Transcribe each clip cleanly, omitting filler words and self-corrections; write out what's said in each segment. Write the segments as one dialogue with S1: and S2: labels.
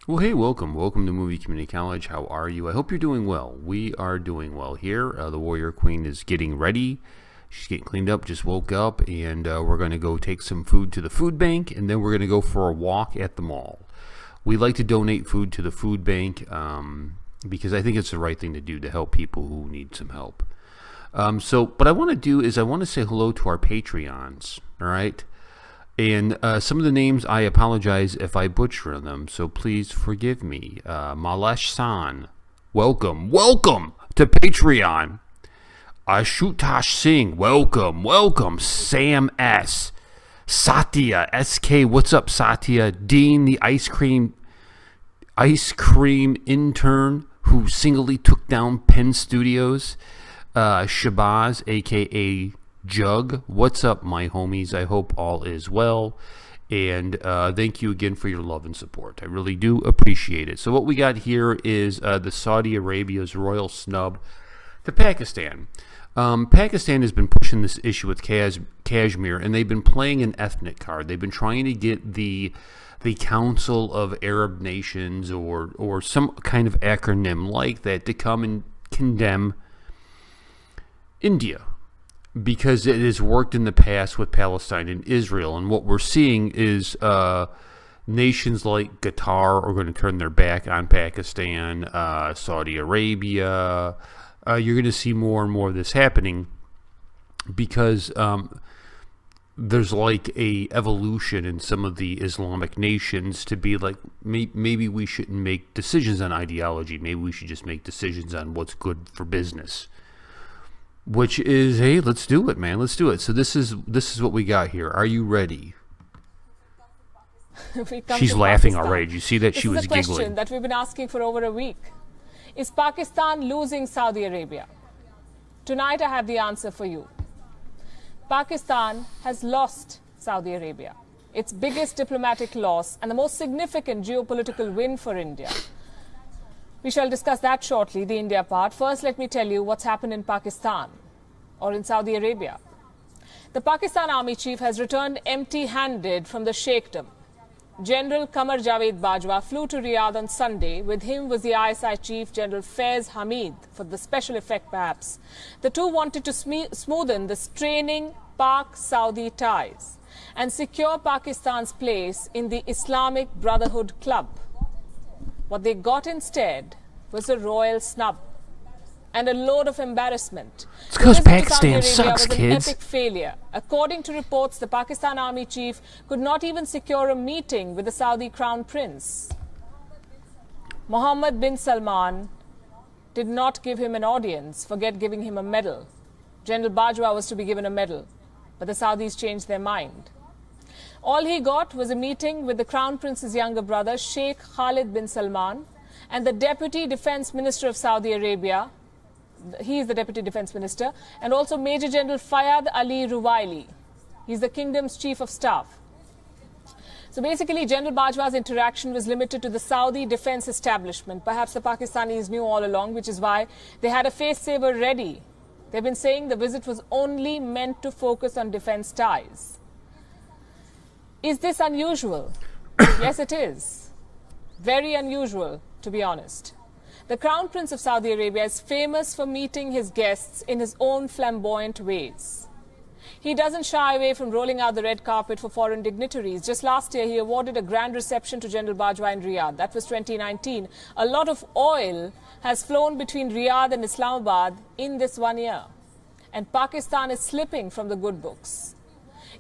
S1: Well, hey, welcome to Movie Community College. How are you? I hope you're doing well. We are doing well here. The Warrior Queen is getting ready. She's getting cleaned up, just woke up, and we're going to go take some food to the food bank, and then we're going to go for a walk at the mall. We like to donate food to the food bank because I think it's the right thing to do to help people who need some help. So what I want to do is I want to say hello to our Patreons, all right? And some of the names, I apologize if I butcher them, so please forgive me. Malesh San, welcome to Patreon. Ashutash Singh, welcome. Sam S. Satya, SK, what's up, Satya? Dean, the ice cream intern who singly took down Penn Studios. Shabazz, a.k.a. Jug, what's up, my homies? I hope all is well, and thank you again for your love and support. I really do appreciate it. So what we got here is the Saudi Arabia's royal snub to Pakistan. Pakistan has been pushing this issue with Kashmir, and they've been playing an ethnic card. They've been trying to get the Council of Arab Nations or some kind of acronym like that to come and condemn India, because it has worked in the past with Palestine and Israel. And what we're seeing is nations like Qatar are going to turn their back on Pakistan, Saudi Arabia. You're going to see more and more of this happening because there's like a evolution in some of the Islamic nations to be like, maybe we shouldn't make decisions on ideology. Maybe we should just make decisions on what's good for business. Which is, hey, let's do it, man. Let's do it. So this is what we got here. Are you ready? She's laughing
S2: Pakistan.
S1: already. Did you see that? She was giggling.
S2: This is a question that we've been asking for over a week. Is Pakistan losing Saudi Arabia? Tonight I have the answer for you. Pakistan has lost Saudi Arabia. Its biggest diplomatic loss and the most significant geopolitical win for India. We shall discuss that shortly, the India part. First, let me tell you what's happened in Pakistan or in Saudi Arabia. The Pakistan Army Chief has returned empty-handed from the Sheikhdom. General Qamar Javed Bajwa flew to Riyadh on Sunday. With him was the ISI Chief, General Faiz Hamid, for the special effect perhaps. The two wanted to smoothen the straining Pak-Saudi ties and secure Pakistan's place in the Islamic Brotherhood Club. What they got instead was a royal snub and a load of embarrassment.
S1: It's because Pakistan sucks,
S2: was
S1: kids.
S2: An epic failure. According to reports, the Pakistan Army Chief could not even secure a meeting with the Saudi Crown Prince. Mohammed bin Salman did not give him an audience, forget giving him a medal. General Bajwa was to be given a medal, but the Saudis changed their mind. All he got was a meeting with the Crown Prince's younger brother, Sheikh Khalid bin Salman, and the Deputy Defense Minister of Saudi Arabia. He is the Deputy Defense Minister, and also Major General Fayad Ali Ruwaili. He's the kingdom's Chief of Staff. So basically, General Bajwa's interaction was limited to the Saudi defense establishment. Perhaps the Pakistanis knew all along, which is why they had a face saver ready. They've been saying the visit was only meant to focus on defense ties. Is this unusual? Yes, it is. Very unusual, to be honest. The Crown Prince of Saudi Arabia is famous for meeting his guests in his own flamboyant ways. He doesn't shy away from rolling out the red carpet for foreign dignitaries. Just last year, he awarded a grand reception to General Bajwa in Riyadh. That was 2019. A lot of oil has flown between Riyadh and Islamabad in this 1 year. And Pakistan is slipping from the good books.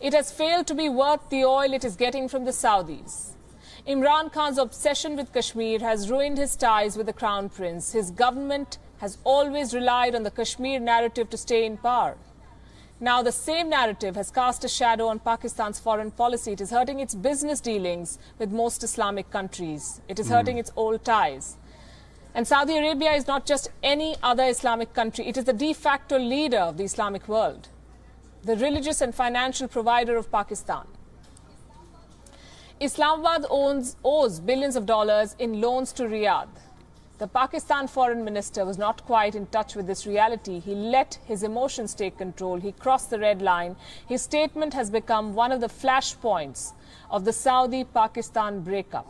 S2: It has failed to be worth the oil it is getting from the Saudis. Imran Khan's obsession with Kashmir has ruined his ties with the Crown Prince. His government has always relied on the Kashmir narrative to stay in power. Now the same narrative has cast a shadow on Pakistan's foreign policy. It is hurting its business dealings with most Islamic countries. It is hurting its old ties. And Saudi Arabia is not just any other Islamic country. It is the de facto leader of the Islamic world, the religious and financial provider of Pakistan. Islamabad owes billions of dollars in loans to Riyadh. The Pakistan foreign minister was not quite in touch with this reality. He let his emotions take control. He crossed the red line. His statement has become one of the flashpoints of the Saudi-Pakistan breakup.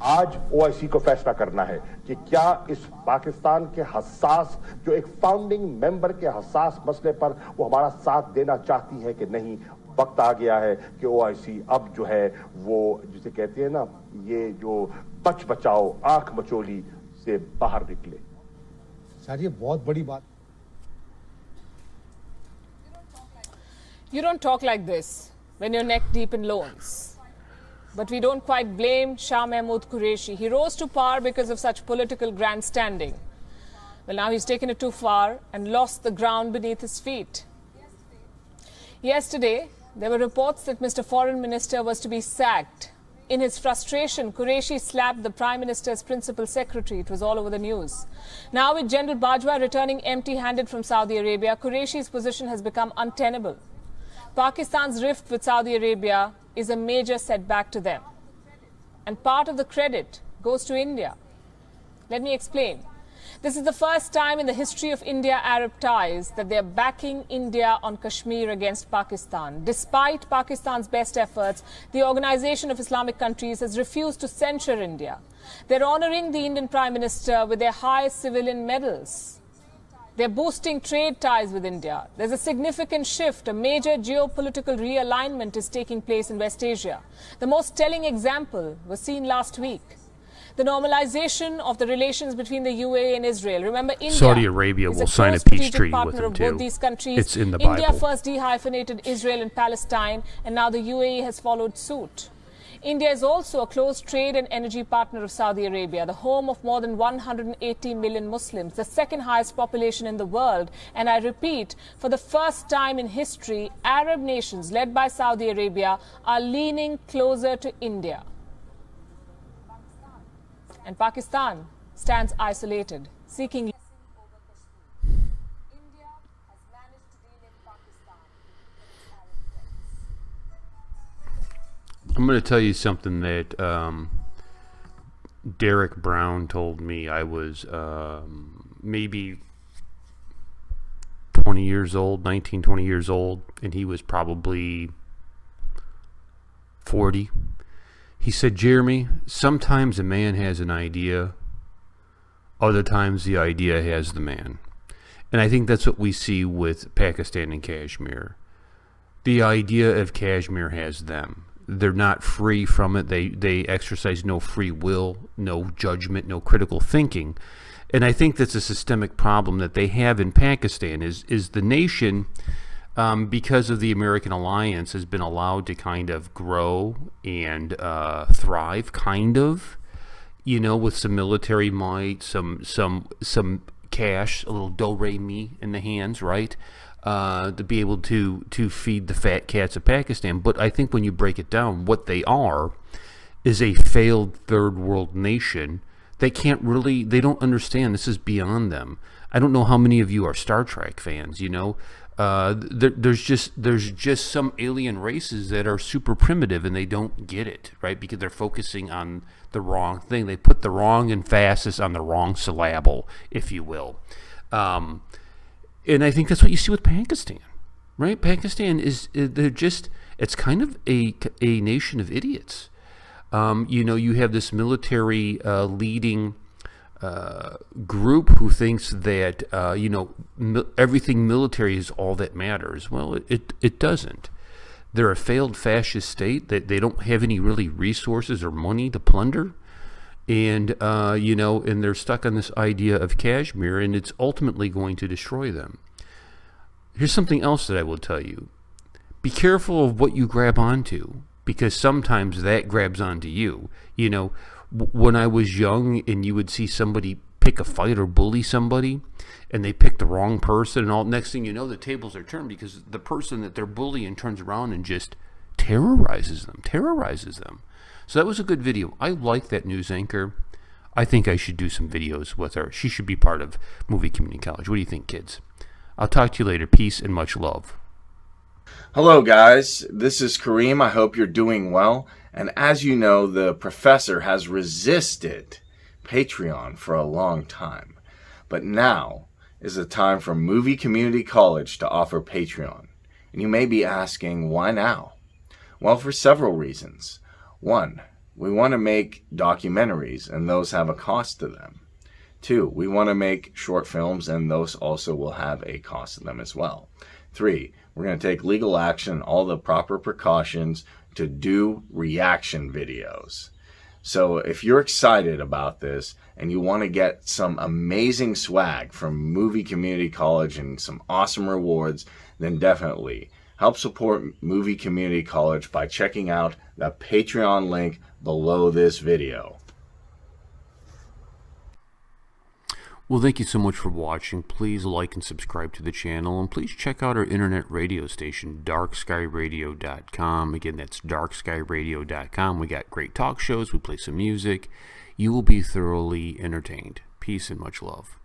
S3: आज OIC को फैसला करना है कि क्या इस पाकिस्तान के हसास, जो एक फाउंडिंग मेंबर के हसास मसले पर वो हमारा साथ देना चाहती है कि नहीं। वक्त आ गया है कि ओआईसी अब जो है वो जिसे कहते हैं ना, ये जो बच बचाओ आंख मचोली से बाहर निकले।
S4: सर ये बहुत बड़ी बात।
S2: You don't talk like this when you're neck deep in loans. But we don't quite blame Shah Mahmood Qureshi. He rose to power because of such political grandstanding. Well, now he's taken it too far and lost the ground beneath his feet. Yesterday, there were reports that Mr. Foreign Minister was to be sacked. In his frustration, Qureshi slapped the Prime Minister's principal secretary. It was all over the news. Now, with General Bajwa returning empty-handed from Saudi Arabia, Qureshi's position has become untenable. Pakistan's rift with Saudi Arabia is a major setback to them. And part of the credit goes to India. Let me explain. This is the first time in the history of India-Arab ties that they are backing India on Kashmir against Pakistan. Despite Pakistan's best efforts, the Organization of Islamic Countries has refused to censure India. They're honoring the Indian Prime Minister with their highest civilian medals. They're boosting trade ties with India. There's a significant shift. A major geopolitical realignment is taking place in West Asia. The most telling example was seen last week. The normalization of the relations between the UAE and Israel. Remember, India
S1: Saudi Arabia will sign a peace treaty with them too.
S2: Both these countries.
S1: It's in the
S2: India
S1: Bible.
S2: first dehyphenated Israel and Palestine, and now the UAE has followed suit. India is also a close trade and energy partner of Saudi Arabia, the home of more than 180 million Muslims, the second highest population in the world. And I repeat, for the first time in history, Arab nations led by Saudi Arabia are leaning closer to India. And Pakistan stands isolated, seeking.
S1: I'm going to tell you something that Derek Brown told me. I was maybe 20 years old, 19, 20 years old, and he was probably 40. He said, Jeremy, sometimes a man has an idea, other times the idea has the man. And I think that's what we see with Pakistan and Kashmir. The idea of Kashmir has them. They're not free from it. They exercise no free will, no judgment, no critical thinking. And I think that's a systemic problem that they have in Pakistan is the nation, because of the American alliance, has been allowed to kind of grow and thrive, kind of, you know, with some military might, some cash, a little do-re-mi in the hands, right? To be able to feed the fat cats of Pakistan. But I think when you break it down, what they are is a failed third world nation. They don't understand. This is beyond them. I don't know how many of you are Star Trek fans, you know. There's just some alien races that are super primitive and they don't get it, right? Because they're focusing on the wrong thing. They put the wrong emphasis on the wrong syllable, if you will. And I think that's what you see with Pakistan, right? Pakistan it's kind of a nation of idiots. You know, you have this military leading group who thinks that, you know, everything military is all that matters. Well, it doesn't. They're a failed fascist state that they don't have any really resources or money to plunder. And, you know, and they're stuck on this idea of Kashmir, and it's ultimately going to destroy them. Here's something else that I will tell you. Be careful of what you grab onto, because sometimes that grabs onto you. You know, when I was young and you would see somebody pick a fight or bully somebody, and they pick the wrong person, and all, next thing you know, the tables are turned because the person that they're bullying turns around and just terrorizes them. So that was a good video. I like that news anchor. I think I should do some videos with her. She should be part of Movie Community College. What do you think, kids? I'll talk to you later. Peace and much love.
S5: Hello, guys. This is Kareem. I hope you're doing well. And as you know, the professor has resisted Patreon for a long time. But now is the time for Movie Community College to offer Patreon. And you may be asking, why now? Well, for several reasons. One, we want to make documentaries, and those have a cost to them. 2, we want to make short films, and those also will have a cost to them as well. 3, we're going to take legal action, all the proper precautions to do reaction videos. So if you're excited about this and you want to get some amazing swag from Movie Community College and some awesome rewards, then definitely help support Movie Community College by checking out the Patreon link below this video.
S1: Well, thank you so much for watching. Please like and subscribe to the channel, and please check out our internet radio station, darkskyradio.com. Again, that's darkskyradio.com. We got great talk shows. We play some music. You will be thoroughly entertained. Peace and much love.